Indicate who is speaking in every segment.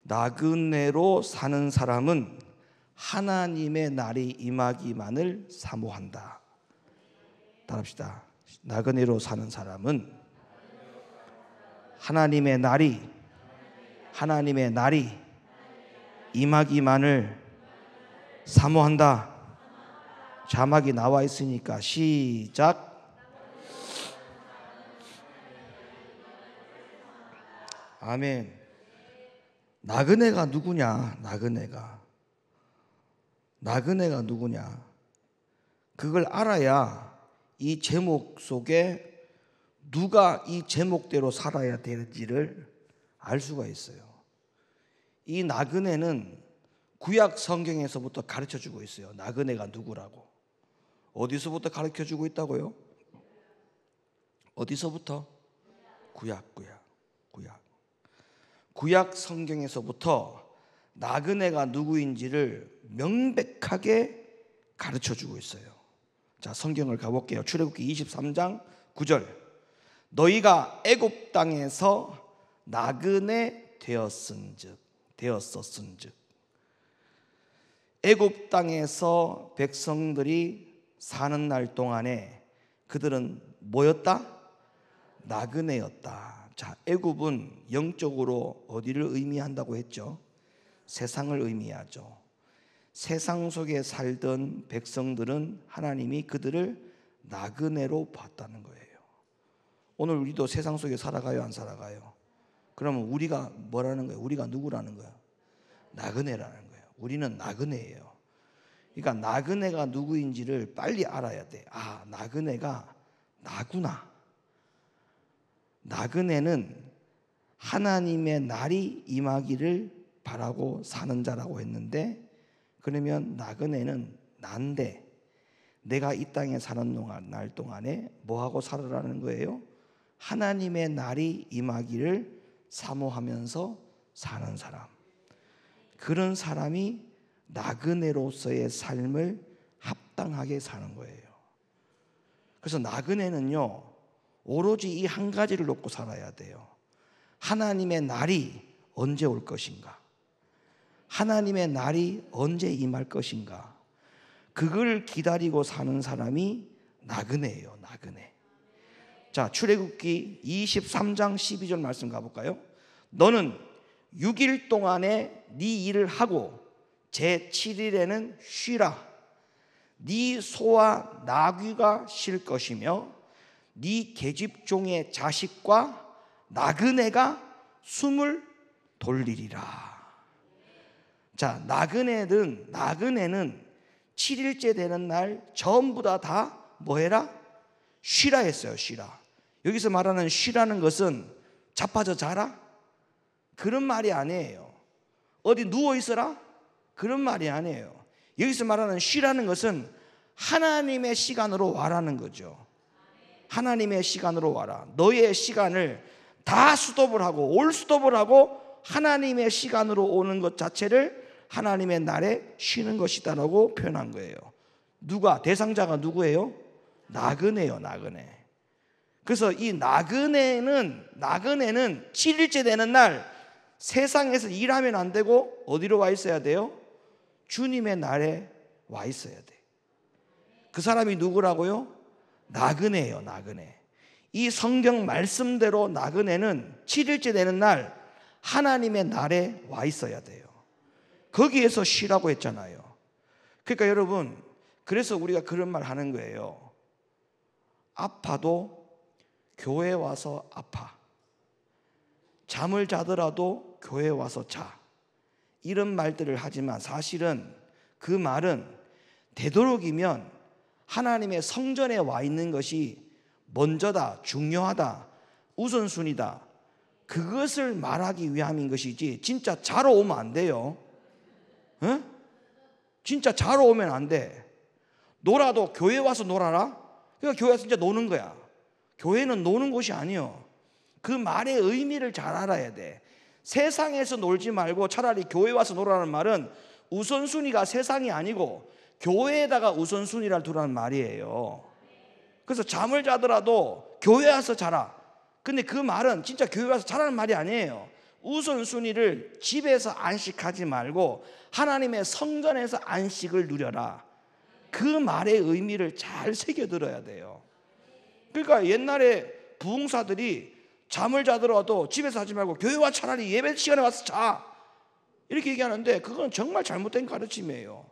Speaker 1: 나그네로 사는 사람은 하나님의 날이 임하기만을 사모한다. 따라합시다. 나그네로 사는 사람은 하나님의 날이 임하기만을 사모한다. 자막이 나와 있으니까 시작. 아멘. 나그네가 누구냐? 나그네가 누구냐? 그걸 알아야 이 제목 속에 누가 이 제목대로 살아야 되는지를 알 수가 있어요. 이 나그네는 구약 성경에서부터 가르쳐주고 있어요. 나그네가 누구라고. 어디서부터 가르쳐주고 있다고요? 어디서부터? 구약 성경에서부터 나그네가 누구인지를 명백하게 가르쳐주고 있어요. 자, 성경을 가볼게요. 출애굽기 23장 9절. 너희가 애굽 땅에서 나그네 되었은즉 애굽 땅에서 백성들이 사는 날 동안에 그들은 뭐였다? 나그네였다. 자, 애굽은 영적으로 어디를 의미한다고 했죠? 세상을 의미하죠. 세상 속에 살던 백성들은 하나님이 그들을 나그네로 봤다는 거예요. 오늘 우리도 세상 속에 살아가요, 안 살아가요? 그러면 우리가 뭐라는 거예요? 우리가 누구라는 거예요? 나그네라는 거예요. 우리는 나그네예요. 그러니까 나그네가 누구인지를 빨리 알아야 돼. 아, 나그네가 나구나. 나그네는 하나님의 날이 임하기를 바라고 사는 자라고 했는데, 그러면 나그네는 난데 내가 이 땅에 사는 날 동안에 뭐하고 살아라는 거예요? 하나님의 날이 임하기를 사모하면서 사는 사람. 그런 사람이 나그네로서의 삶을 합당하게 사는 거예요. 그래서 나그네는요, 오로지 이 한 가지를 놓고 살아야 돼요. 하나님의 날이 언제 올 것인가? 하나님의 날이 언제 임할 것인가? 그걸 기다리고 사는 사람이 나그네예요. 나그네. 자, 출애굽기 23장 12절 말씀 가볼까요? 너는 6일 동안에 네 일을 하고 제7일에는 쉬라. 네 소와 나귀가 쉴 것이며 네 계집종의 자식과 나그네가 숨을 돌리리라. 자, 나그네는 7일째 되는 날 전부 다 뭐해라? 쉬라 했어요. 쉬라. 여기서 말하는 쉬라는 것은 자빠져 자라? 그런 말이 아니에요. 어디 누워 있어라? 그런 말이 아니에요. 여기서 말하는 쉬라는 것은 하나님의 시간으로 와라는 거죠. 하나님의 시간으로 와라. 너의 시간을 다 스톱을 하고 올 스톱을 하고 하나님의 시간으로 오는 것 자체를 하나님의 날에 쉬는 것이다라고 표현한 거예요. 누가? 대상자가 누구예요? 나그네요. 나그네. 그래서 이 나그네는 7일째 되는 날 세상에서 일하면 안 되고 어디로 와 있어야 돼요? 주님의 날에 와 있어야 돼. 그 사람이 누구라고요? 나그네예요. 나그네. 이 성경 말씀대로 나그네는 7일째 되는 날 하나님의 날에 와 있어야 돼요. 거기에서 쉬라고 했잖아요. 그러니까 여러분, 그래서 우리가 그런 말 하는 거예요. 아파도 교회 와서 아파. 잠을 자더라도 교회 와서 자. 이런 말들을 하지만 사실은 그 말은 되도록이면 하나님의 성전에 와 있는 것이 먼저다, 중요하다, 우선순위다, 그것을 말하기 위함인 것이지 진짜 자러 오면 안 돼요. 어? 진짜 자러 오면 안 돼. 놀아도 교회 와서 놀아라? 그러니까 교회 와서 진짜 노는 거야. 교회는 노는 곳이 아니요. 그 말의 의미를 잘 알아야 돼. 세상에서 놀지 말고 차라리 교회 와서 놀라는 말은 우선순위가 세상이 아니고 교회에다가 우선순위를 두라는 말이에요. 그래서 잠을 자더라도 교회 와서 자라. 근데 그 말은 진짜 교회 와서 자라는 말이 아니에요. 우선순위를 집에서 안식하지 말고 하나님의 성전에서 안식을 누려라. 그 말의 의미를 잘 새겨들어야 돼요. 그러니까 옛날에 부흥사들이 잠을 자더라도 집에서 하지 말고 교회 와 차라리 예배 시간에 와서 자, 이렇게 얘기하는데 그건 정말 잘못된 가르침이에요.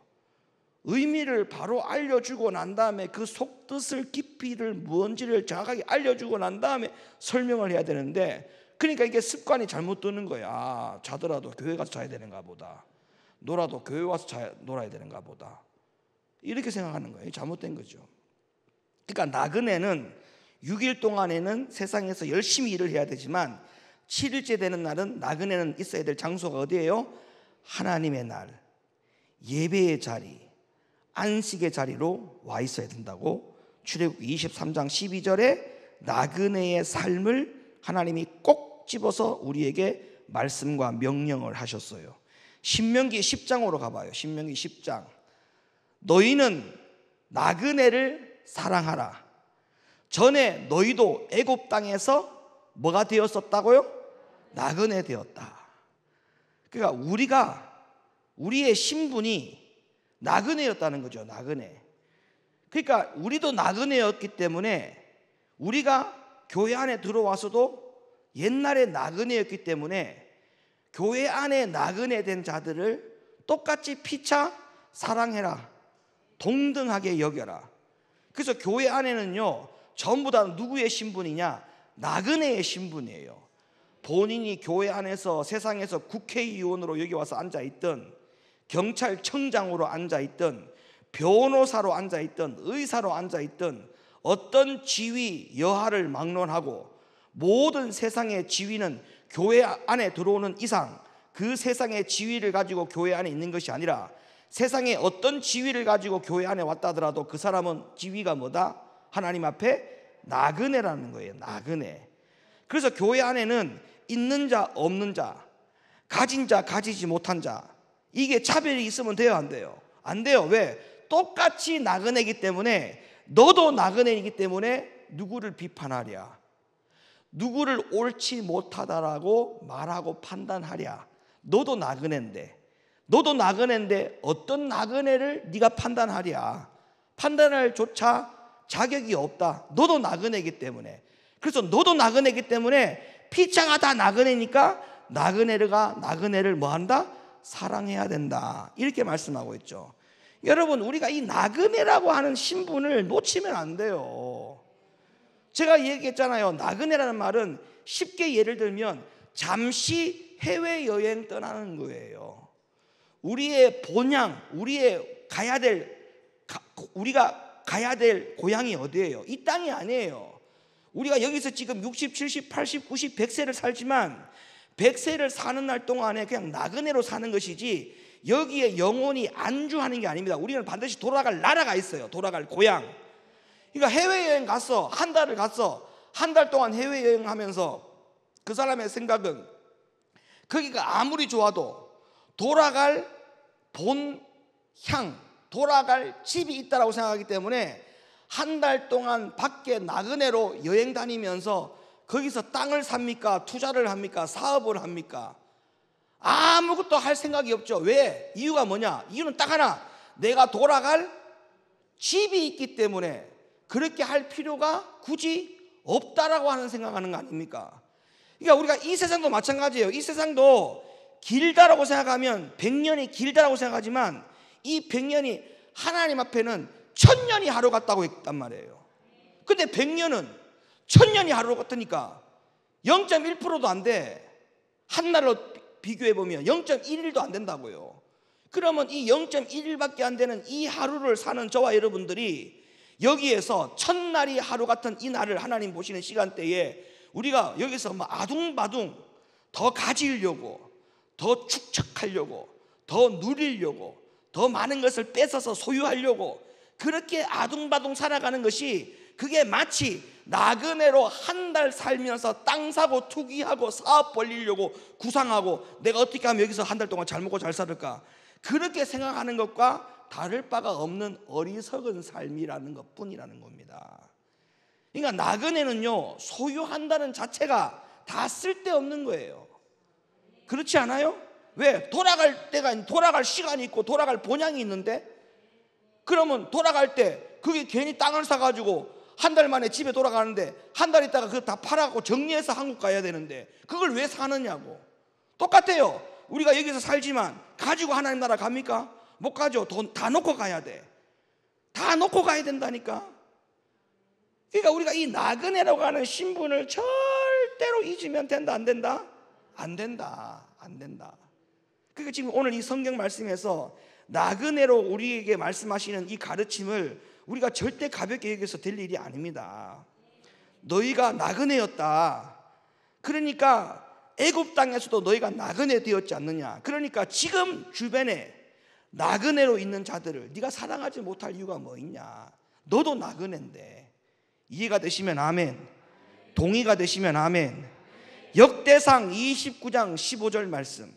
Speaker 1: 의미를 바로 알려주고 난 다음에 그 속뜻을 깊이를 뭔지를 정확하게 알려주고 난 다음에 설명을 해야 되는데, 그러니까 이게 습관이 잘못 드는 거야. 아, 자더라도 교회 가서 자야 되는가 보다, 놀아도 교회 와서 놀아야 되는가 보다, 이렇게 생각하는 거예요. 잘못된 거죠. 그러니까 나그네는 6일 동안에는 세상에서 열심히 일을 해야 되지만 7일째 되는 날은 나그네는 있어야 될 장소가 어디예요? 하나님의 날, 예배의 자리, 안식의 자리로 와 있어야 된다고 출애굽기 23장 12절에 나그네의 삶을 하나님이 꼭 집어서 우리에게 말씀과 명령을 하셨어요. 신명기 10장으로 가봐요. 신명기 10장. 너희는 나그네를 사랑하라. 전에 너희도 애굽 땅에서 뭐가 되었었다고요? 나그네 되었다. 그러니까 우리의 신분이 나그네였다는 거죠. 나그네. 그러니까 우리도 나그네였기 때문에 우리가 교회 안에 들어와서도 옛날에 나그네였기 때문에 교회 안에 나그네 된 자들을 똑같이 피차 사랑해라, 동등하게 여겨라. 그래서 교회 안에는요, 전부 다 누구의 신분이냐? 나그네의 신분이에요. 본인이 교회 안에서 세상에서 국회의원으로 여기 와서 앉아있든, 경찰청장으로 앉아있든, 변호사로 앉아있든, 의사로 앉아있든, 어떤 지위 여하를 막론하고 모든 세상의 지위는 교회 안에 들어오는 이상 그 세상의 지위를 가지고 교회 안에 있는 것이 아니라, 세상에 어떤 지위를 가지고 교회 안에 왔다 하더라도 그 사람은 지위가 뭐다? 하나님 앞에 나그네라는 거예요. 나그네. 그래서 교회 안에는 있는 자 없는 자, 가진 자 가지지 못한 자, 이게 차별이 있으면 돼요 안 돼요? 안 돼요. 왜? 똑같이 나그네이기 때문에, 너도 나그네이기 때문에 누구를 비판하랴, 누구를 옳지 못하다라고 말하고 판단하랴. 너도 나그네인데 어떤 나그네를 네가 판단하랴. 판단할 조차 자격이 없다. 너도 나그네이기 때문에. 그래서 너도 나그네이기 때문에 피차가 다 나그네니까 나그네를 뭐한다? 사랑해야 된다. 이렇게 말씀하고 있죠. 여러분, 우리가 이 나그네라고 하는 신분을 놓치면 안 돼요. 제가 얘기했잖아요. 나그네라는 말은 쉽게 예를 들면 잠시 해외여행 떠나는 거예요. 우리의 본향, 우리가 가야 될 고향이 어디예요? 이 땅이 아니에요. 우리가 여기서 지금 60, 70, 80, 90, 100세를 살지만 100세를 사는 날 동안에 그냥 나그네로 사는 것이지 여기에 영원히 안주하는 게 아닙니다. 우리는 반드시 돌아갈 나라가 있어요. 돌아갈 고향. 그러니까 해외여행 갔어. 한 달을 갔어. 한 달 동안 해외여행 하면서 그 사람의 생각은 거기가 아무리 좋아도 돌아갈 본향, 돌아갈 집이 있다라고 생각하기 때문에 한 달 동안 밖에 나그네로 여행 다니면서 거기서 땅을 삽니까? 투자를 합니까? 사업을 합니까? 아무것도 할 생각이 없죠. 왜? 이유가 뭐냐? 이유는 딱 하나, 내가 돌아갈 집이 있기 때문에 그렇게 할 필요가 굳이 없다라고 하는 생각하는 거 아닙니까? 그러니까 우리가 이 세상도 마찬가지예요. 이 세상도 길다라고 생각하면 100년이 길다라고 생각하지만 이 100년이 하나님 앞에는 1000년이 하루 같다고 했단 말이에요. 근데 100년은 1000년이 하루 같으니까 0.1%도 안 돼. 한 날로 비교해보면 0.1일도 안 된다고요. 그러면 이 0.1일밖에 안 되는 이 하루를 사는 저와 여러분들이 여기에서 1000날이 하루 같은 이 날을 하나님 보시는 시간대에 우리가 여기서 막 아둥바둥 더 가지려고, 더 축적하려고, 더 누리려고, 더 많은 것을 뺏어서 소유하려고 그렇게 아둥바둥 살아가는 것이, 그게 마치 나그네로 한 달 살면서 땅 사고 투기하고 사업 벌리려고 구상하고 내가 어떻게 하면 여기서 한 달 동안 잘 먹고 잘 살을까, 그렇게 생각하는 것과 다를 바가 없는 어리석은 삶이라는 것뿐이라는 겁니다. 그러니까 나그네는요, 소유한다는 자체가 다 쓸데없는 거예요. 그렇지 않아요? 왜? 돌아갈 시간이 있고 돌아갈 본향이 있는데, 그러면 돌아갈 때 그게 괜히 땅을 사가지고 한 달 만에 집에 돌아가는데 한 달 있다가 그거 다 팔아갖고 정리해서 한국 가야 되는데 그걸 왜 사느냐고. 똑같아요. 우리가 여기서 살지만 가지고 하나님 나라 갑니까? 못 가죠. 돈 다 놓고 가야 돼. 다 놓고 가야 된다니까. 그러니까 우리가 이 나그네라고 하는 신분을 절대로 잊으면 된다, 안 된다? 안 된다, 안 된다. 그러니까 지금 오늘 이 성경 말씀에서 나그네로 우리에게 말씀하시는 이 가르침을 우리가 절대 가볍게 여겨서 될 일이 아닙니다. 너희가 나그네였다. 그러니까 애굽 땅에서도 너희가 나그네 되었지 않느냐. 그러니까 지금 주변에 나그네로 있는 자들을 네가 사랑하지 못할 이유가 뭐 있냐. 너도 나그네인데. 이해가 되시면 아멘. 동의가 되시면 아멘. 역대상 29장 15절 말씀.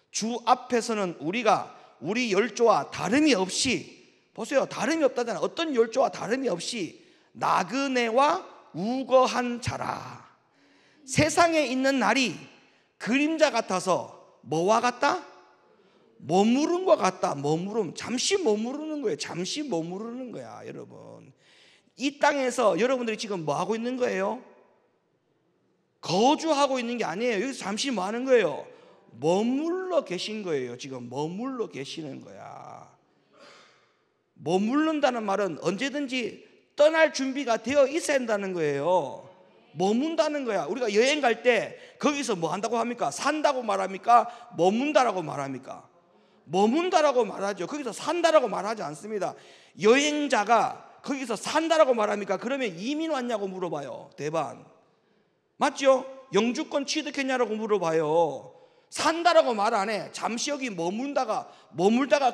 Speaker 1: 주 앞에서는 우리가 우리 열조와 다름이 없이, 보세요, 다름이 없다잖아요. 어떤 열조와 다름이 없이 나그네와 우거한 자라. 세상에 있는 날이 그림자 같아서 뭐와 같다? 머무름과 같다. 머무름, 잠시 머무르는 거예요. 잠시 머무르는 거야. 여러분, 이 땅에서 여러분들이 지금 뭐 하고 있는 거예요? 거주하고 있는 게 아니에요. 여기서 잠시 뭐 하는 거예요? 머물러 계신 거예요. 지금 머물러 계시는 거야. 머무른다는 말은 언제든지 떠날 준비가 되어 있어야 한다는 거예요. 머문다는 거야. 우리가 여행 갈 때 거기서 뭐 한다고 합니까? 산다고 말합니까? 머문다라고 말합니까? 머문다라고 말하죠. 거기서 산다라고 말하지 않습니다. 여행자가 거기서 산다라고 말합니까? 그러면 이민 왔냐고 물어봐요. 대반. 맞죠? 영주권 취득했냐라고 물어봐요. 산다라고 말 안 해. 잠시 여기 머물다가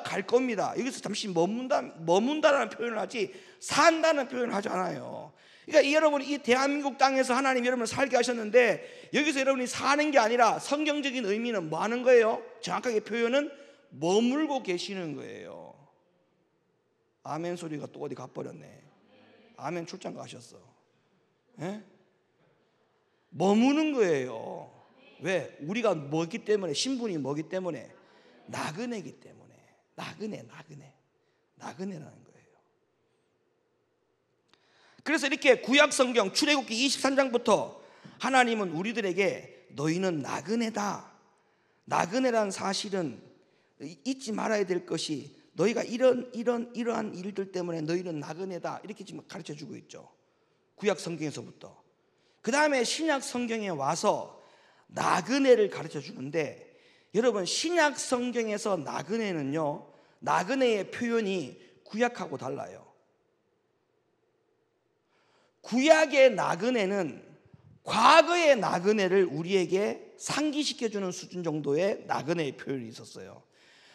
Speaker 1: 갈 겁니다. 여기서 잠시 머문다라는 표현을 하지 산다는 표현을 하지 않아요. 그러니까 여러분이 이 대한민국 땅에서 하나님 여러분을 살게 하셨는데 여기서 여러분이 사는 게 아니라 성경적인 의미는 뭐 하는 거예요? 정확하게 표현은 머물고 계시는 거예요. 아멘 소리가 또 어디 가버렸네. 아멘 출장 가셨어. 예? 머무는 거예요. 왜? 우리가 뭐기 때문에, 신분이 뭐기 때문에? 나그네기 때문에. 나그네라는 거예요. 그래서 이렇게 구약 성경 출애굽기 23장부터 하나님은 우리들에게 너희는 나그네다. 나그네란 사실은 잊지 말아야 될 것이 너희가 이러한 일들 때문에 너희는 나그네다. 이렇게 지금 가르쳐 주고 있죠. 구약 성경에서부터. 그 다음에 신약 성경에 와서 나그네를 가르쳐 주는데, 여러분 신약 성경에서 나그네는요, 나그네의 표현이 구약하고 달라요. 구약의 나그네는 과거의 나그네를 우리에게 상기시켜주는 수준 정도의 나그네의 표현이 있었어요.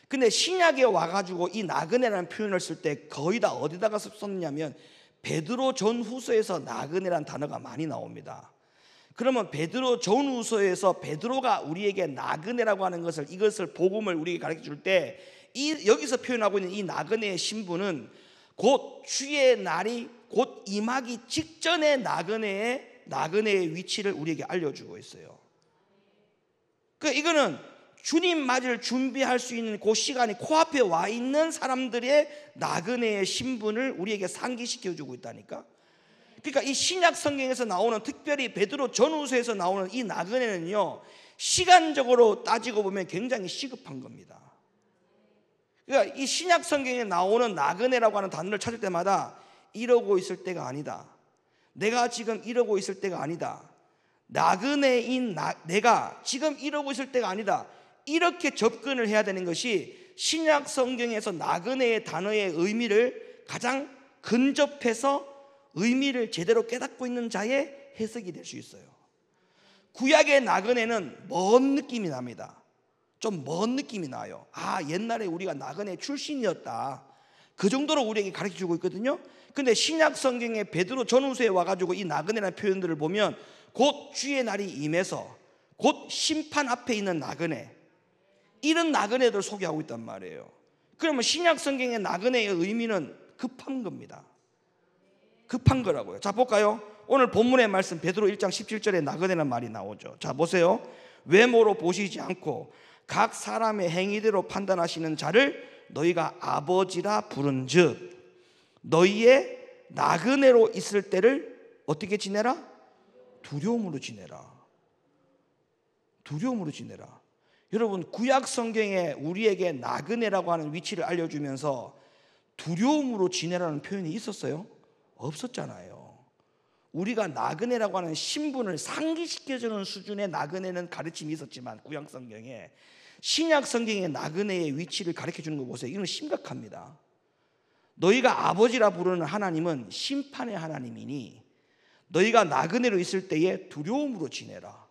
Speaker 1: 근데 신약에 와가지고 이 나그네라는 표현을 쓸 때 거의 다 어디다가 썼냐면 베드로 전후서에서 나그네라는 단어가 많이 나옵니다. 그러면 베드로 전후서에서 베드로가 우리에게 나그네라고 하는 이것을 복음을 우리에게 가르쳐 줄 때 여기서 표현하고 있는 이 나그네의 신분은 곧 주의 날이 곧 임하기 직전의 나그네의 위치를 우리에게 알려주고 있어요. 그러니까 이거는 주님 맞을 준비할 수 있는 그 시간이 코앞에 와 있는 사람들의 나그네의 신분을 우리에게 상기시켜주고 있다니까. 그러니까 이 신약 성경에서 나오는, 특별히 베드로 전후서에서 나오는 이 나그네는요, 시간적으로 따지고 보면 굉장히 시급한 겁니다. 그러니까 이 신약 성경에 나오는 나그네라고 하는 단어를 찾을 때마다 이러고 있을 때가 아니다. 내가 지금 이러고 있을 때가 아니다. 나그네인 내가 지금 이러고 있을 때가 아니다. 이렇게 접근을 해야 되는 것이 신약 성경에서 나그네의 단어의 의미를 가장 근접해서 의미를 제대로 깨닫고 있는 자의 해석이 될 수 있어요. 구약의 나그네는 먼 느낌이 납니다. 좀 먼 느낌이 나요. 아, 옛날에 우리가 나그네 출신이었다. 그 정도로 우리에게 가르쳐주고 있거든요. 근데 신약 성경의 베드로 전후서에 와가지고 이 나그네라는 표현들을 보면 곧 주의 날이 임해서 곧 심판 앞에 있는 나그네, 이런 나그네들을 소개하고 있단 말이에요. 그러면 신약 성경의 나그네의 의미는 급한 겁니다. 급한 거라고요. 자, 볼까요? 오늘 본문의 말씀 베드로 1장 17절에 나그네라는 말이 나오죠. 자, 보세요. 외모로 보시지 않고 각 사람의 행위대로 판단하시는 자를 너희가 아버지라 부른즉 너희의 나그네로 있을 때를 어떻게 지내라? 두려움으로 지내라. 두려움으로 지내라. 여러분, 구약 성경에 우리에게 나그네라고 하는 위치를 알려주면서 두려움으로 지내라는 표현이 있었어요? 없었잖아요. 우리가 나그네라고 하는 신분을 상기시켜주는 수준의 나그네는 가르침이 있었지만 구약 성경에, 신약 성경의 나그네의 위치를 가르쳐주는 거 보세요. 이건 심각합니다. 너희가 아버지라 부르는 하나님은 심판의 하나님이니 너희가 나그네로 있을 때에 두려움으로 지내라.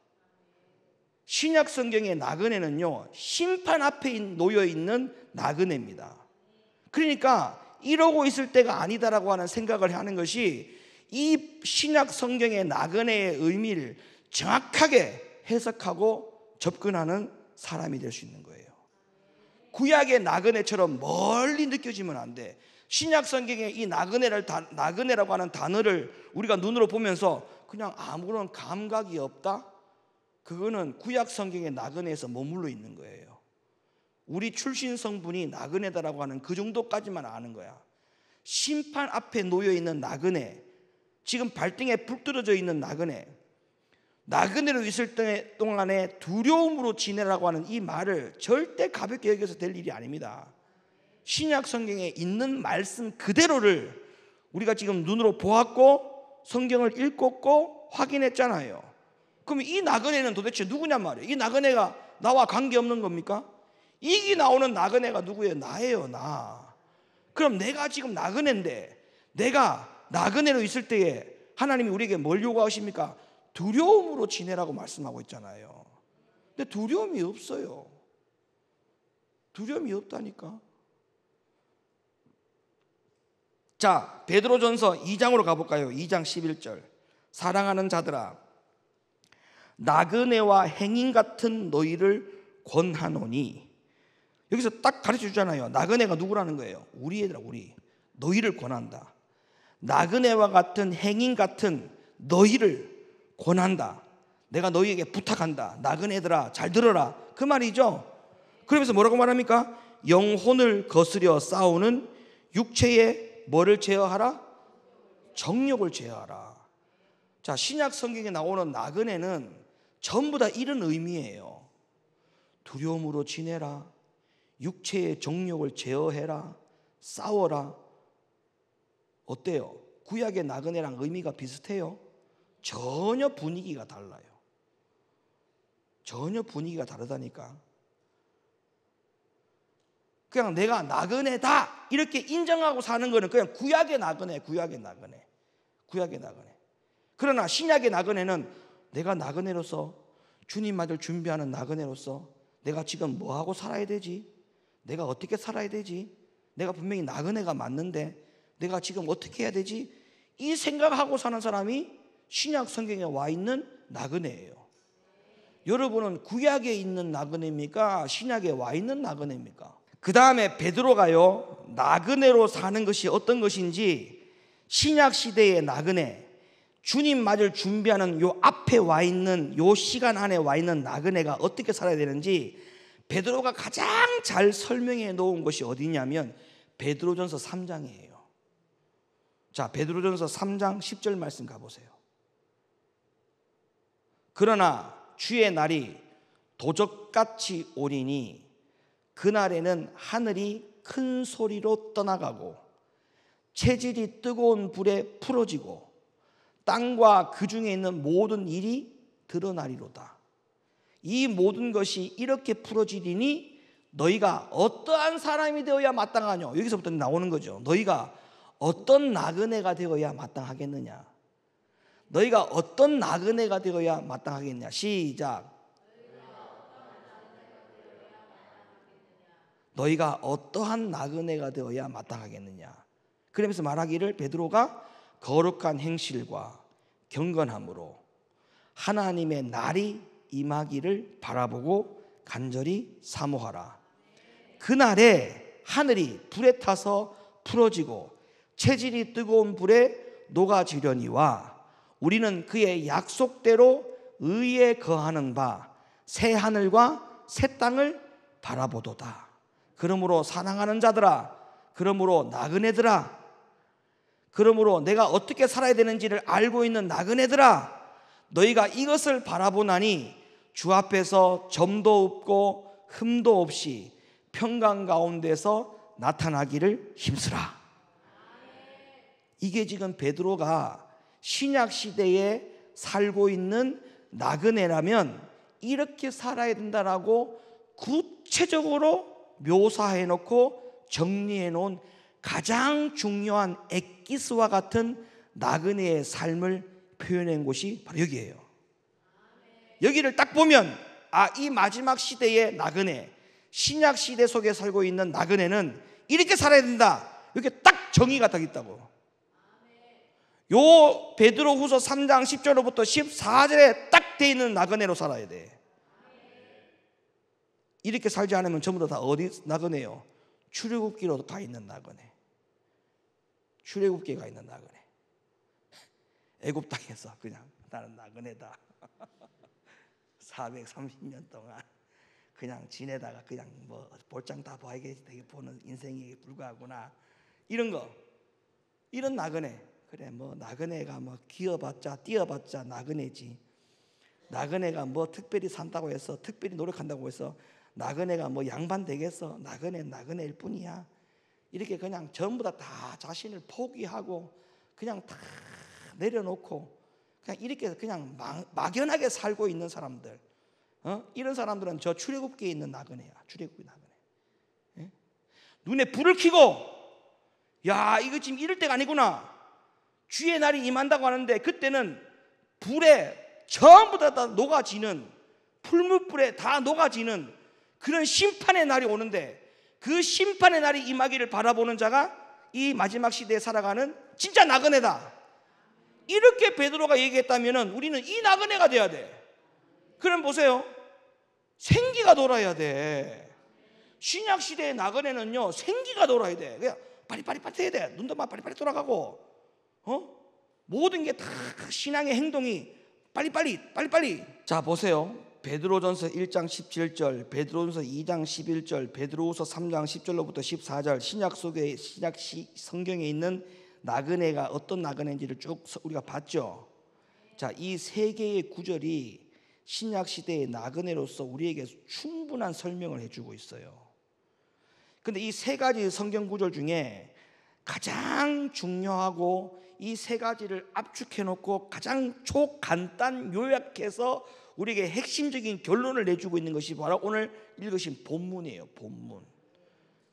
Speaker 1: 신약 성경의 나그네는요, 심판 앞에 놓여 있는 나그네입니다. 그러니까 이러고 있을 때가 아니다라고 하는 생각을 하는 것이 이 신약 성경의 나그네의 의미를 정확하게 해석하고 접근하는 사람이 될 수 있는 거예요. 구약의 나그네처럼 멀리 느껴지면 안 돼. 신약 성경의 이 나그네라고 하는 단어를 우리가 눈으로 보면서 그냥 아무런 감각이 없다? 그거는 구약 성경의 나그네에서 머물러 있는 거예요. 우리 출신 성분이 나그네다라고 하는 그 정도까지만 아는 거야. 심판 앞에 놓여 있는 나그네, 지금 발등에 불 떨어져 있는 나그네, 나그네로 있을 동안에 두려움으로 지내라고 하는 이 말을 절대 가볍게 여겨서 될 일이 아닙니다. 신약 성경에 있는 말씀 그대로를 우리가 지금 눈으로 보았고 성경을 읽었고 확인했잖아요. 그럼 이 나그네는 도대체 누구냔 말이에요. 이 나그네가 나와 관계없는 겁니까? 이기 나오는 나그네가 누구예요? 나예요, 나. 그럼 내가 지금 나그네인데, 내가 나그네로 있을 때에 하나님이 우리에게 뭘 요구하십니까? 두려움으로 지내라고 말씀하고 있잖아요. 근데 두려움이 없어요. 두려움이 없다니까. 자, 베드로전서 2장으로 가볼까요? 2장 11절. 사랑하는 자들아, 나그네와 행인 같은 너희를 권하노니. 여기서 딱 가르쳐 주잖아요. 나그네가 누구라는 거예요? 우리 애들아, 우리. 너희를 권한다. 나그네와 같은 행인 같은 너희를 권한다. 내가 너희에게 부탁한다. 나그네들아, 잘 들어라. 그 말이죠. 그러면서 뭐라고 말합니까? 영혼을 거스려 싸우는 육체의 뭐를 제어하라? 정욕을 제어하라. 자, 신약 성경에 나오는 나그네는 전부 다 이런 의미예요. 두려움으로 지내라. 육체의 정욕을 제어해라. 싸워라. 어때요? 구약의 나그네랑 의미가 비슷해요? 전혀 분위기가 달라요. 전혀 분위기가 다르다니까. 그냥 내가 나그네다 이렇게 인정하고 사는 거는 그냥 구약의 나그네. 그러나 신약의 나그네는 내가 나그네로서, 주님 맞을 준비하는 나그네로서 내가 지금 뭐하고 살아야 되지? 내가 어떻게 살아야 되지? 내가 분명히 나그네가 맞는데 내가 지금 어떻게 해야 되지? 이 생각하고 사는 사람이 신약 성경에 와 있는 나그네예요. 여러분은 구약에 있는 나그네입니까? 신약에 와 있는 나그네입니까? 그 다음에 베드로가요, 나그네로 사는 것이 어떤 것인지, 신약 시대의 나그네, 주님 맞을 준비하는 요 앞에 와 있는 요 시간 안에 와 있는 나그네가 어떻게 살아야 되는지 베드로가 가장 잘 설명해 놓은 것이 어디냐면 베드로전서 3장이에요. 자, 베드로전서 3장 10절 말씀 가보세요. 그러나 주의 날이 도적같이 오리니 그날에는 하늘이 큰 소리로 떠나가고 체질이 뜨거운 불에 풀어지고 땅과 그 중에 있는 모든 일이 드러나리로다. 이 모든 것이 이렇게 풀어지리니 너희가 어떠한 사람이 되어야 마땅하뇨? 여기서부터 나오는 거죠. 너희가 어떤 나그네가 되어야 마땅하겠느냐? 너희가 어떤 나그네가 되어야 마땅하겠냐? 시작. 너희가 어떠한 나그네가 되어야 마땅하겠느냐? 그러면서 말하기를 베드로가 거룩한 행실과 경건함으로 하나님의 날이 임하기를 바라보고 간절히 사모하라. 그날에 하늘이 불에 타서 풀어지고 체질이 뜨거운 불에 녹아지려니와 우리는 그의 약속대로 의에 거하는 바 새 하늘과 새 땅을 바라보도다. 그러므로 사랑하는 자들아, 그러므로 나그네들아, 그러므로 내가 어떻게 살아야 되는지를 알고 있는 나그네들아, 너희가 이것을 바라보나니 주 앞에서 점도 없고 흠도 없이 평강 가운데서 나타나기를 힘쓰라. 이게 지금 베드로가 신약 시대에 살고 있는 나그네라면 이렇게 살아야 된다라고 구체적으로 묘사해 놓고 정리해 놓은 가장 중요한 엑기스와 같은 나그네의 삶을 표현한 곳이 바로 여기예요. 여기를 딱 보면 이 마지막 시대의 나그네, 신약 시대 속에 살고 있는 나그네는 이렇게 살아야 된다, 이렇게 딱 정의가 딱 있다고. 요 베드로후서 3장 10절로부터 14절에 딱 돼 있는 나그네로 살아야 돼. 이렇게 살지 않으면 전부 다 어디 나그네요? 출애굽기로 가 있는 나그네. 출애굽기에 가 있는 나그네. 애굽 땅에서 그냥 나는 나그네다. 430년 동안 그냥 지내다가 그냥 뭐 볼장 다 봐야겠지, 되게 보는 인생이 불과하구나, 이런 거, 이런 나그네. 그래, 뭐 나그네가 뭐 기어봤자 뛰어봤자 나그네지. 나그네가 뭐 특별히 산다고 해서, 특별히 노력한다고 해서 나그네가 뭐 양반 되겠어? 나그네일 뿐이야. 이렇게 그냥 전부 다 자신을 포기하고 그냥 다 내려놓고 그냥 이렇게 그냥 막연하게 살고 있는 사람들, 이런 사람들은 저 출애굽기에 있는 나그네야. 출애굽기 나그네. 예? 눈에 불을 켜고, 야, 이거 지금 이럴 때가 아니구나, 주의 날이 임한다고 하는데 그때는 불에 전부 다 녹아지는, 풀무불에 다 녹아지는 그런 심판의 날이 오는데, 그 심판의 날이 임하기를 바라보는 자가 이 마지막 시대에 살아가는 진짜 나그네다. 이렇게 베드로가 얘기했다면 우리는 이 나그네가 돼야 돼. 그럼 보세요, 생기가 돌아야 돼. 신약 시대의 나그네는요, 생기가 돌아야 돼. 그냥 빠리빠리 해야 돼. 눈도 막 빠리빠리 돌아가고, 모든 게 다 신앙의 행동이 빨리빨리. 자, 보세요. 베드로전서 1장 17절, 베드로전서 2장 11절, 베드로후서 3장 10절로부터 14절, 신약 성경에 있는 나그네가 어떤 나그네인지를 쭉 우리가 봤죠. 자, 이 세 개의 구절이 신약 시대의 나그네로서 우리에게 충분한 설명을 해주고 있어요. 근데 이 세 가지 성경 구절 중에 가장 중요하고 이 세 가지를 압축해 놓고 가장 초간단 요약해서 우리에게 핵심적인 결론을 내주고 있는 것이 바로 오늘 읽으신 본문이에요.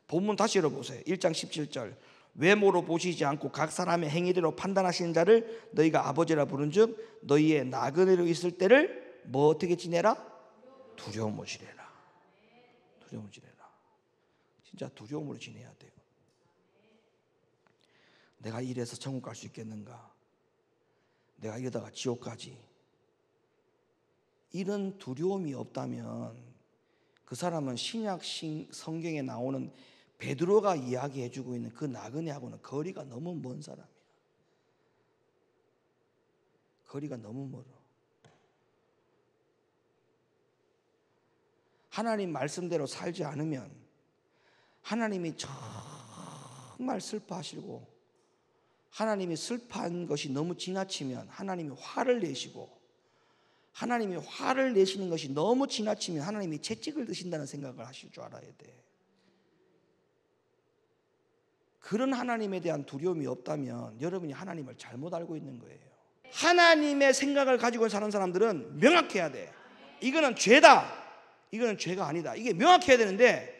Speaker 1: 본문 다시 열어보세요. 1장 17절, 외모로 보시지 않고 각 사람의 행위대로 판단하시는 자를 너희가 아버지라 부른즉 너희의 나그네로 있을 때를 뭐 어떻게 지내라? 두려움으로 지내라. 진짜 두려움으로 지내야 돼요. 내가 이래서 천국 갈 수 있겠는가? 내가 이러다가 지옥 가지? 이런 두려움이 없다면 그 사람은 신약 성경에 나오는 베드로가 이야기해주고 있는 그 나그네하고는 거리가 너무 먼 사람이야. 거리가 너무 멀어. 하나님 말씀대로 살지 않으면 하나님이 정말 슬퍼하시고, 하나님이 슬퍼한 것이 너무 지나치면 하나님이 화를 내시고, 하나님이 화를 내시는 것이 너무 지나치면 하나님이 채찍을 드신다는 생각을 하실 줄 알아야 돼. 그런 하나님에 대한 두려움이 없다면 여러분이 하나님을 잘못 알고 있는 거예요. 하나님의 생각을 가지고 사는 사람들은 명확해야 돼. 이거는 죄다, 이거는 죄가 아니다, 이게 명확해야 되는데,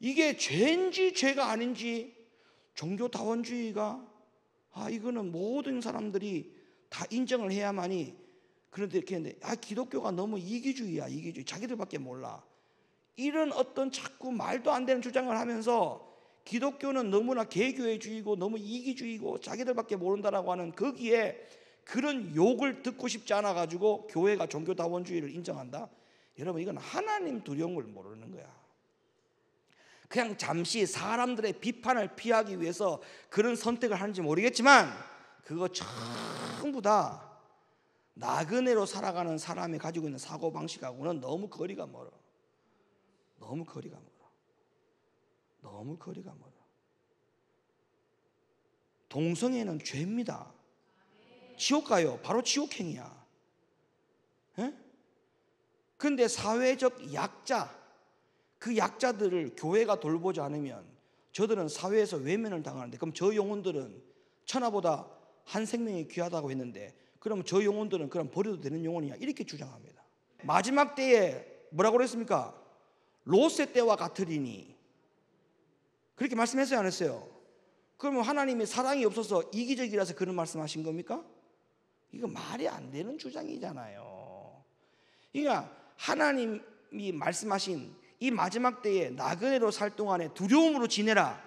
Speaker 1: 이게 죄인지 죄가 아닌지 종교다원주의가 이거는 모든 사람들이 다 인정을 해야만이, 그런데 이렇게 했는데 기독교가 너무 이기주의야. 이기주의, 자기들밖에 몰라. 이런 어떤 자꾸 말도 안 되는 주장을 하면서 기독교는 너무나 개교회주의고 너무 이기주의고 자기들밖에 모른다라고 하는, 거기에 그런 욕을 듣고 싶지 않아 가지고 교회가 종교다원주의를 인정한다. 여러분, 이건 하나님 두려움을 모르는 거야. 그냥 잠시 사람들의 비판을 피하기 위해서 그런 선택을 하는지 모르겠지만 그거 전부 다 나그네로 살아가는 사람이 가지고 있는 사고방식하고는 너무 거리가 멀어. 너무 거리가 멀어. 너무 거리가 멀어. 동성애는 죄입니다. 지옥 가요. 바로 지옥행이야. 그런데 사회적 약자, 그 약자들을 교회가 돌보지 않으면 저들은 사회에서 외면을 당하는데, 그럼 저 영혼들은 천하보다 한 생명이 귀하다고 했는데 그럼 저 영혼들은 그럼 버려도 되는 영혼이냐, 이렇게 주장합니다. 마지막 때에 뭐라고 그랬습니까? 롯의 때와 같으리니, 그렇게 말씀했어요, 안 했어요? 그러면 하나님이 사랑이 없어서 이기적이라서 그런 말씀하신 겁니까? 이거 말이 안 되는 주장이잖아요. 그러니까 하나님이 말씀하신 이 마지막 때에 나그네로 살 동안에 두려움으로 지내라,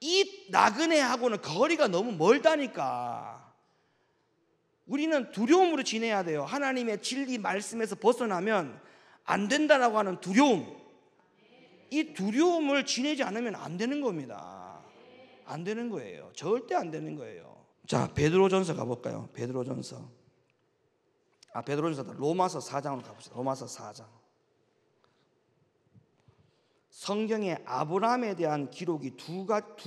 Speaker 1: 이 나그네하고는 거리가 너무 멀다니까. 우리는 두려움으로 지내야 돼요. 하나님의 진리 말씀에서 벗어나면 안 된다라고 하는 두려움, 이 두려움을 지내지 않으면 안 되는 겁니다. 안 되는 거예요. 절대 안 되는 거예요. 자, 베드로전서 가볼까요? 베드로전서 로마서 4장으로 가봅시다. 로마서 4장. 성경에 아브라함에 대한 기록이 두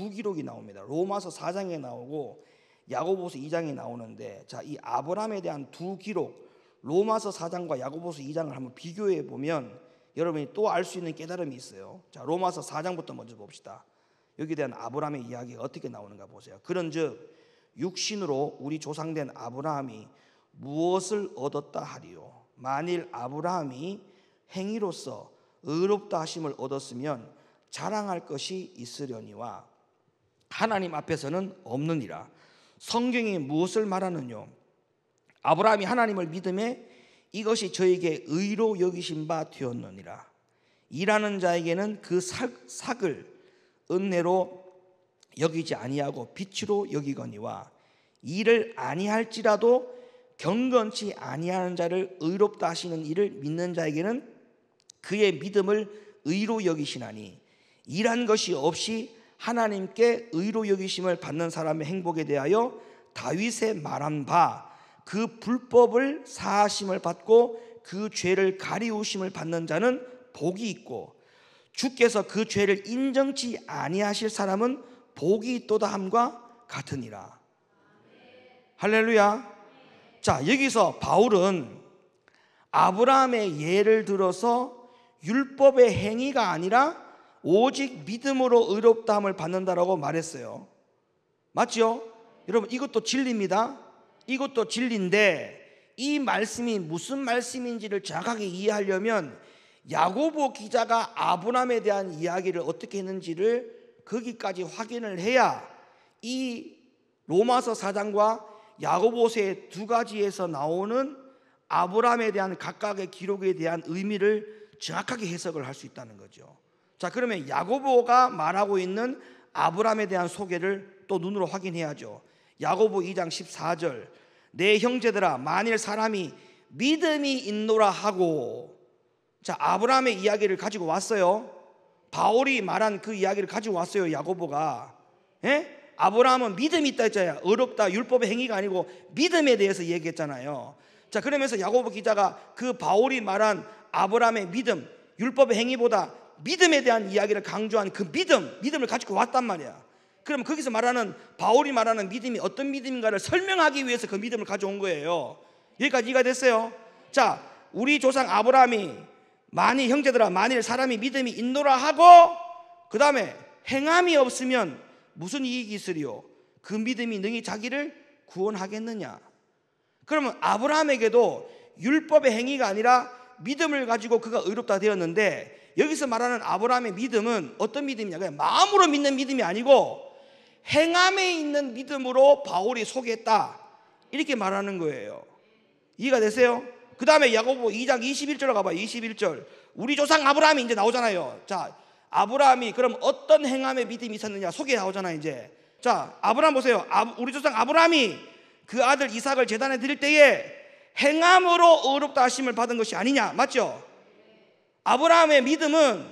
Speaker 1: 기록이 나옵니다. 로마서 4장에 나오고 야고보서 2장에 나오는데, 자, 이 아브라함에 대한 두 기록, 로마서 4장과 야고보서 2장을 한번 비교해 보면 여러분이 또 알 수 있는 깨달음이 있어요. 자, 로마서 4장부터 먼저 봅시다. 여기에 대한 아브라함의 이야기가 어떻게 나오는가 보세요. 그런즉 육신으로 우리 조상된 아브라함이 무엇을 얻었다 하리요? 만일 아브라함이 행위로서 의롭다 하심을 얻었으면 자랑할 것이 있으려니와 하나님 앞에서는 없느니라. 성경이 무엇을 말하느뇨? 아브라함이 하나님을 믿음에 이것이 저에게 의로 여기신 바 되었느니라. 일하는 자에게는 그 삭을 은혜로 여기지 아니하고 빛으로 여기거니와 일을 아니할지라도 경건치 아니하는 자를 의롭다 하시는 이를 믿는 자에게는 그의 믿음을 의로 여기시나니, 일한 것이 없이 하나님께 의로 여기심을 받는 사람의 행복에 대하여 다윗의 말한 바 그 불법을 사하심을 받고 그 죄를 가리우심을 받는 자는 복이 있고 주께서 그 죄를 인정치 아니하실 사람은 복이 있도다 함과 같으니라. 할렐루야. 자, 여기서 바울은 아브라함의 예를 들어서 율법의 행위가 아니라 오직 믿음으로 의롭다함을 받는다라고 말했어요. 맞죠? 여러분, 이것도 진리입니다. 이것도 진리인데 이 말씀이 무슨 말씀인지를 정확하게 이해하려면 야고보 기자가 아브라함에 대한 이야기를 어떻게 했는지를 거기까지 확인을 해야 이 로마서 4장과 야고보서의 두 가지에서 나오는 아브라함에 대한 각각의 기록에 대한 의미를 정확하게 해석을 할 수 있다는 거죠. 자, 그러면 야고보가 말하고 있는 아브라함에 대한 소개를 또 눈으로 확인해야죠. 야고보 2장 14절, 내 형제들아 만일 사람이 믿음이 있노라 하고, 자, 아브라함의 이야기를 가지고 왔어요. 바울이 말한 그 이야기를 가지고 왔어요, 야고보가. 아브라함은 믿음이 있다 했잖아요. 의롭다, 율법의 행위가 아니고 믿음에 대해서 얘기했잖아요. 자, 그러면서 야고보 기자가 그 바울이 말한 아브라함의 믿음, 율법의 행위보다 믿음에 대한 이야기를 강조한 그 믿음을 가지고 왔단 말이야. 그럼 거기서 말하는, 바울이 말하는 믿음이 어떤 믿음인가를 설명하기 위해서 그 믿음을 가져온 거예요. 여기까지 이해가 됐어요? 자, 우리 조상 아브라함이 만일 형제들아 만일 사람이 믿음이 있노라 하고 그 다음에 행함이 없으면 무슨 이익이 있으리요? 그 믿음이 능히 자기를 구원하겠느냐? 그러면 아브라함에게도 율법의 행위가 아니라 믿음을 가지고 그가 의롭다 되었는데, 여기서 말하는 아브라함의 믿음은 어떤 믿음이냐? 그냥 마음으로 믿는 믿음이 아니고 행함에 있는 믿음으로 바울이 소개했다, 이렇게 말하는 거예요. 이해가 되세요? 그 다음에 야고보 2장 21절로 가봐요. 21절, 우리 조상 아브라함이 이제 나오잖아요. 자, 아브라함이 그럼 어떤 행함의 믿음이 있었느냐 소개 나오잖아요 이제. 자, 아브라함 보세요. 우리 조상 아브라함이 그 아들 이삭을 제단에 드릴 때에 행함으로 의롭다 하심을 받은 것이 아니냐, 맞죠? 아브라함의 믿음은,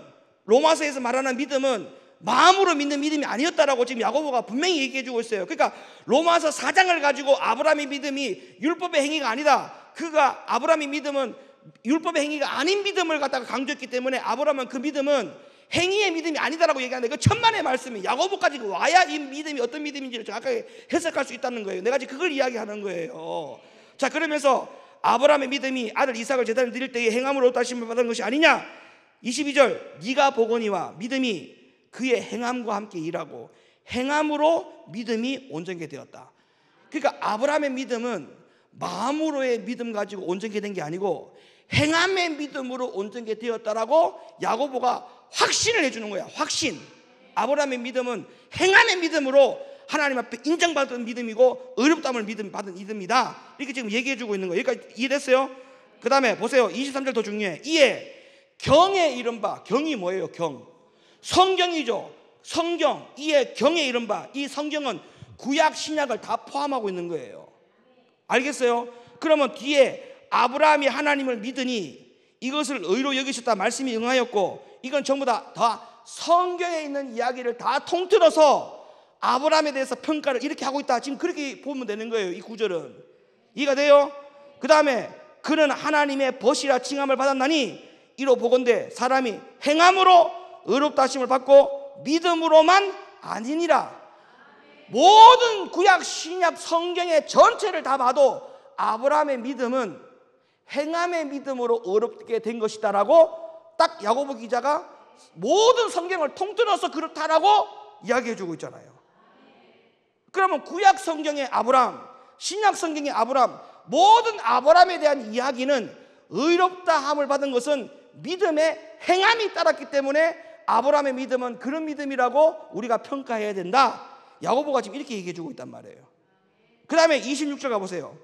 Speaker 1: 로마서에서 말하는 믿음은 마음으로 믿는 믿음이 아니었다라고 지금 야고보가 분명히 얘기해 주고 있어요. 그러니까 로마서 4장을 가지고 아브라함의 믿음이 율법의 행위가 아니다, 그가 아브라함의 믿음은 율법의 행위가 아닌 믿음을 갖다가 강조했기 때문에 아브라함은 그 믿음은 행위의 믿음이 아니다라고 얘기하는데, 그 천만의 말씀이 야고보까지 와야 이 믿음이 어떤 믿음인지를 정확하게 해석할 수 있다는 거예요. 내가 지금 그걸 이야기하는 거예요. 자, 그러면서 아브라함의 믿음이 아들 이삭을 제단을 드릴 때에 행함으로 얻다 하심을 받은 것이 아니냐. 22절, 네가 보거니와 믿음이 그의 행함과 함께 일하고 행함으로 믿음이 온전케 되었다. 그러니까 아브라함의 믿음은 마음으로의 믿음 가지고 온전케 된 게 아니고 행함의 믿음으로 온전케 되었다라고 야고보가 확신을 해주는 거야. 확신. 아브라함의 믿음은 행함의 믿음으로 하나님 앞에 인정받은 믿음이고 어렵다함을 받은 믿음이다. 이렇게 지금 얘기해주고 있는 거예요. 여기까지 이해됐어요? 그 다음에 보세요. 23절 더 중요해. 이에 경에 이른바, 경이 뭐예요? 경. 성경이죠. 성경. 이에 경에 이른바, 이 성경은 구약 신약을 다 포함하고 있는 거예요. 알겠어요? 그러면 뒤에 아브라함이 하나님을 믿으니 이것을 의로 여기셨다 말씀이 응하였고, 이건 전부 다 성경에 있는 이야기를 다 통틀어서 아브라함에 대해서 평가를 이렇게 하고 있다. 지금 그렇게 보면 되는 거예요. 이 구절은 이해가 돼요? 그 다음에 그는 하나님의 벗이라 칭함을 받았나니 이로 보건대 사람이 행함으로 의롭다 하심을 받고 믿음으로만 아니니라. 모든 구약 신약 성경의 전체를 다 봐도 아브라함의 믿음은 행함의 믿음으로 의롭게 된 것이다라고 딱 야고보 기자가 모든 성경을 통틀어서 그렇다라고 이야기해주고 있잖아요. 그러면 구약 성경의 아브라함, 신약 성경의 아브라함, 모든 아브라함에 대한 이야기는 의롭다함을 받은 것은 믿음의 행함이 따랐기 때문에 아브라함의 믿음은 그런 믿음이라고 우리가 평가해야 된다. 야고보가 지금 이렇게 얘기해주고 있단 말이에요. 그 다음에 26절 가보세요.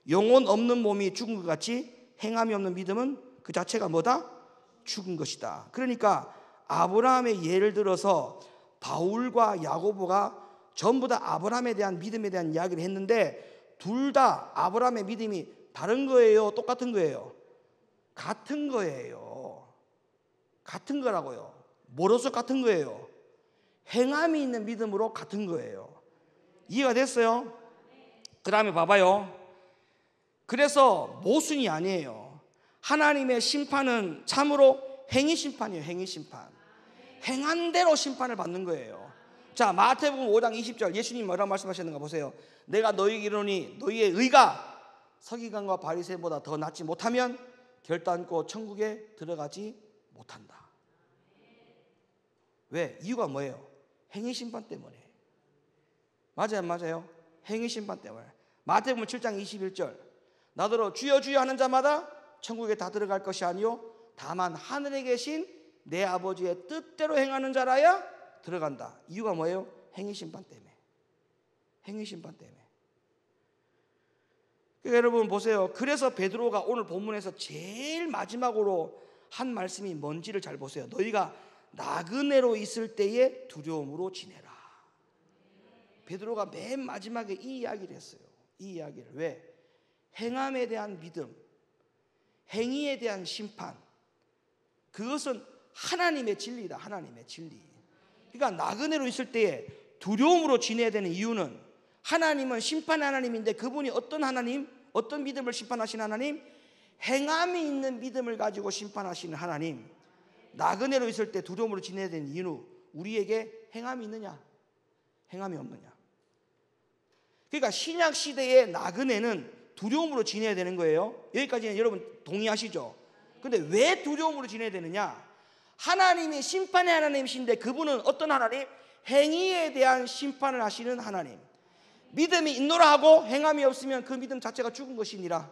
Speaker 1: 영혼 없는 몸이 죽은 것 같이 행함이 없는 믿음은 그 자체가 뭐다? 죽은 것이다. 그러니까 아브라함의 예를 들어서 바울과 야고보가 전부 다 아브라함에 대한 믿음에 대한 이야기를 했는데 둘 다 아브라함의 믿음이 다른 거예요? 똑같은 거예요? 같은 거예요. 같은 거라고요. 뭐로서 같은 거예요? 행함이 있는 믿음으로 같은 거예요. 이해가 됐어요? 그 다음에 봐봐요. 그래서 모순이 아니에요. 하나님의 심판은 참으로 행위 심판이에요. 행위 심판. 행한 대로 심판을 받는 거예요. 자, 마태복음 5장 20절 예수님이 뭐라고 말씀하셨는가 보세요. 내가 너희에게 이르노니 너희의 의가 서기관과 바리새인보다 더 낫지 못하면 결단코 천국에 들어가지 못한다. 왜? 이유가 뭐예요? 행위 심판 때문에. 맞아요, 안 맞아요? 행위 심판 때문에. 마태복음 7장 21절 나더러 주여 주여 하는 자마다 천국에 다 들어갈 것이 아니요 다만 하늘에 계신 내 아버지의 뜻대로 행하는 자라야 들어간다. 이유가 뭐예요? 행위 심판 때문에. 행위 심판 때문에. 그러니까 여러분 보세요. 그래서 베드로가 오늘 본문에서 제일 마지막으로 한 말씀이 뭔지를 잘 보세요. 너희가 나그네로 있을 때에 두려움으로 지내라. 베드로가 맨 마지막에 이 이야기를 했어요. 이 이야기를. 왜? 행함에 대한 믿음, 행위에 대한 심판, 그것은 하나님의 진리다. 하나님의 진리. 그러니까 나그네로 있을 때에 두려움으로 지내야 되는 이유는 하나님은 심판의 하나님인데 그분이 어떤 하나님? 어떤 믿음을 심판하시는 하나님? 행함이 있는 믿음을 가지고 심판하시는 하나님. 나그네로 있을 때 두려움으로 지내야 되는 이유는 우리에게 행함이 있느냐? 행함이 없느냐? 그러니까 신약 시대의 나그네는 두려움으로 지내야 되는 거예요. 여기까지는 여러분 동의하시죠? 근데 왜 두려움으로 지내야 되느냐? 하나님이 심판의 하나님이신데 그분은 어떤 하나님? 행위에 대한 심판을 하시는 하나님. 믿음이 있노라 하고 행함이 없으면 그 믿음 자체가 죽은 것이니라.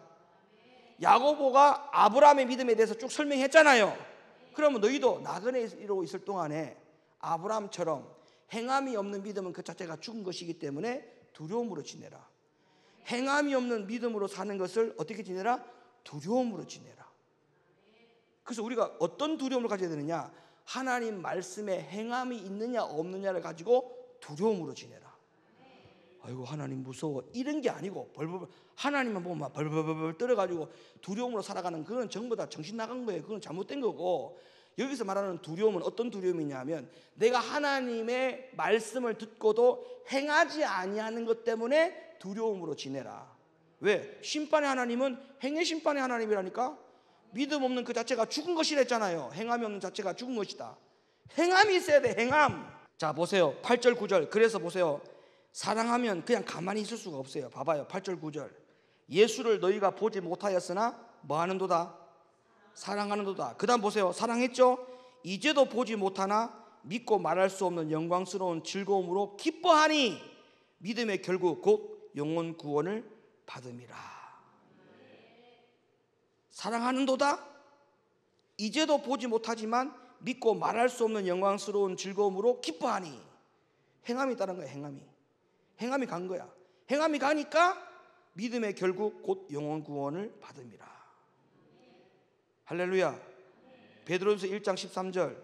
Speaker 1: 야고보가 아브라함의 믿음에 대해서 쭉 설명했잖아요. 그러면 너희도 나그네로 있을 동안에 아브라함처럼 행함이 없는 믿음은 그 자체가 죽은 것이기 때문에 두려움으로 지내라. 행함이 없는 믿음으로 사는 것을 어떻게 지내라? 두려움으로 지내라. 그래서 우리가 어떤 두려움을 가져야 되느냐? 하나님 말씀에 행함이 있느냐 없느냐를 가지고 두려움으로 지내라. 아이고 하나님 무서워 이런 게 아니고 벌벌 하나님만 보면 막 벌벌벌 떨어가지고 두려움으로 살아가는 그건 전부 다 정신 나간 거예요. 그건 잘못된 거고, 여기서 말하는 두려움은 어떤 두려움이냐 하면 내가 하나님의 말씀을 듣고도 행하지 아니하는 것 때문에 두려움으로 지내라. 왜? 심판의 하나님은 행의 심판의 하나님이라니까. 믿음 없는 그 자체가 죽은 것이라 했잖아요. 행함이 없는 자체가 죽은 것이다. 행함이 있어야 돼. 행함. 자 보세요. 8절 9절. 그래서 보세요. 사랑하면 그냥 가만히 있을 수가 없어요. 봐봐요. 8절 9절. 예수를 너희가 보지 못하였으나 뭐 하는도다? 사랑하는도다. 그 다음 보세요. 사랑했죠? 이제도 보지 못하나 믿고 말할 수 없는 영광스러운 즐거움으로 기뻐하니 믿음의 결국 곧 영혼 구원을 받음이라. 사랑하는도다. 이제도 보지 못하지만 믿고 말할 수 없는 영광스러운 즐거움으로 기뻐하니. 행함이 있다는 거야. 행함이 간 거야. 행함이 가니까 믿음의 결국 곧 영혼 구원을 받음이라. 할렐루야. 베드로전서 1장 13절.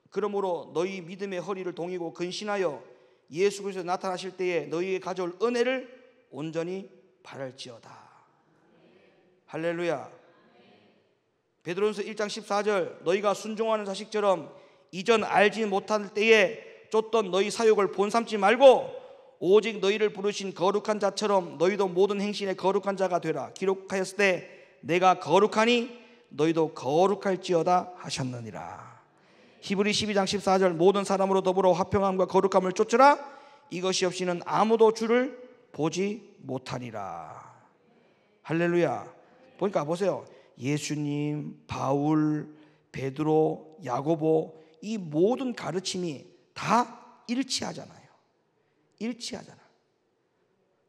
Speaker 1: 그러므로 너희 믿음의 허리를 동이고 근신하여 예수 그리스도 나타나실 때에 너희에게 가져올 은혜를 온전히 바랄지어다. 할렐루야. 베드로전서 1장 14절. 너희가 순종하는 자식처럼 이전 알지 못할 때에 쫓던 너희 사욕을 본삼지 말고 오직 너희를 부르신 거룩한 자처럼 너희도 모든 행실에 거룩한 자가 되라. 기록하였을 때 내가 거룩하니 너희도 거룩할지어다 하셨느니라. 히브리 12장 14절. 모든 사람으로 더불어 화평함과 거룩함을 쫓으라. 이것이 없이는 아무도 주를 보지 못하리라. 할렐루야. 보니까 보세요. 예수님, 바울, 베드로, 야고보 이 모든 가르침이 다 일치하잖아요. 일치하잖아.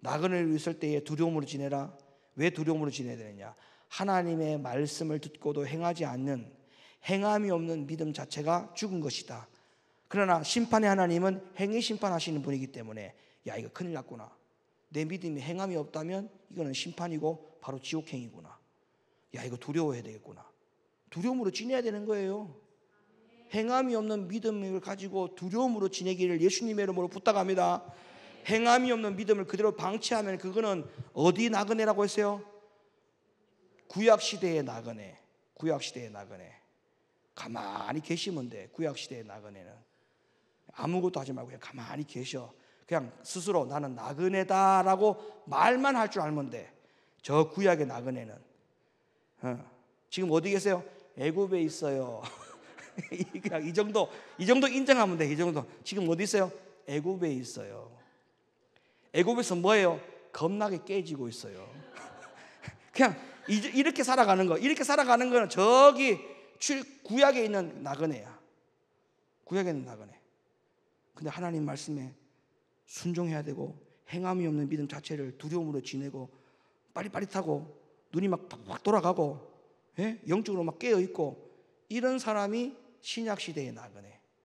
Speaker 1: 나그네로 있을 때에 두려움으로 지내라. 왜 두려움으로 지내야 되느냐? 하나님의 말씀을 듣고도 행하지 않는, 행함이 없는 믿음 자체가 죽은 것이다. 그러나 심판의 하나님은 행위 심판하시는 분이기 때문에 야 이거 큰일 났구나. 내 믿음이 행함이 없다면 이거는 심판이고 바로 지옥행이구나. 야 이거 두려워해야 되겠구나. 두려움으로 지내야 되는 거예요. 행함이 없는 믿음을 가지고 두려움으로 지내기를 예수님의 이름으로 부탁합니다. 행함이 없는 믿음을 그대로 방치하면 그거는 어디 나그네라고 했어요? 구약시대의 나그네. 구약시대의 나그네. 가만히 계시면 돼. 구약시대의 나그네는 아무것도 하지 말고 그냥 가만히 계셔. 그냥 스스로 나는 나그네다라고 말만 할 줄 알면 돼. 저 구약의 나그네는 지금 어디 계세요? 애굽에 있어요. 그냥 이 정도 인정하면 돼. 이 정도. 지금 어디 있어요? 애굽에 있어요. 애굽에서 뭐예요? 겁나게 깨지고 있어요. 그냥 이렇게 살아가는 거. 이렇게 살아가는 거는 저기 구약에 있는 나그네야. 구약에 있는 나그네. 근데 하나님 말씀에 순종해야 되고 행함이 없는 믿음 자체를 두려움으로 지내고 빠릿빠릿하고 눈이 막 팍팍 돌아가고 영적으로 막 깨어있고 이런 사람이 신약시대의 나그네.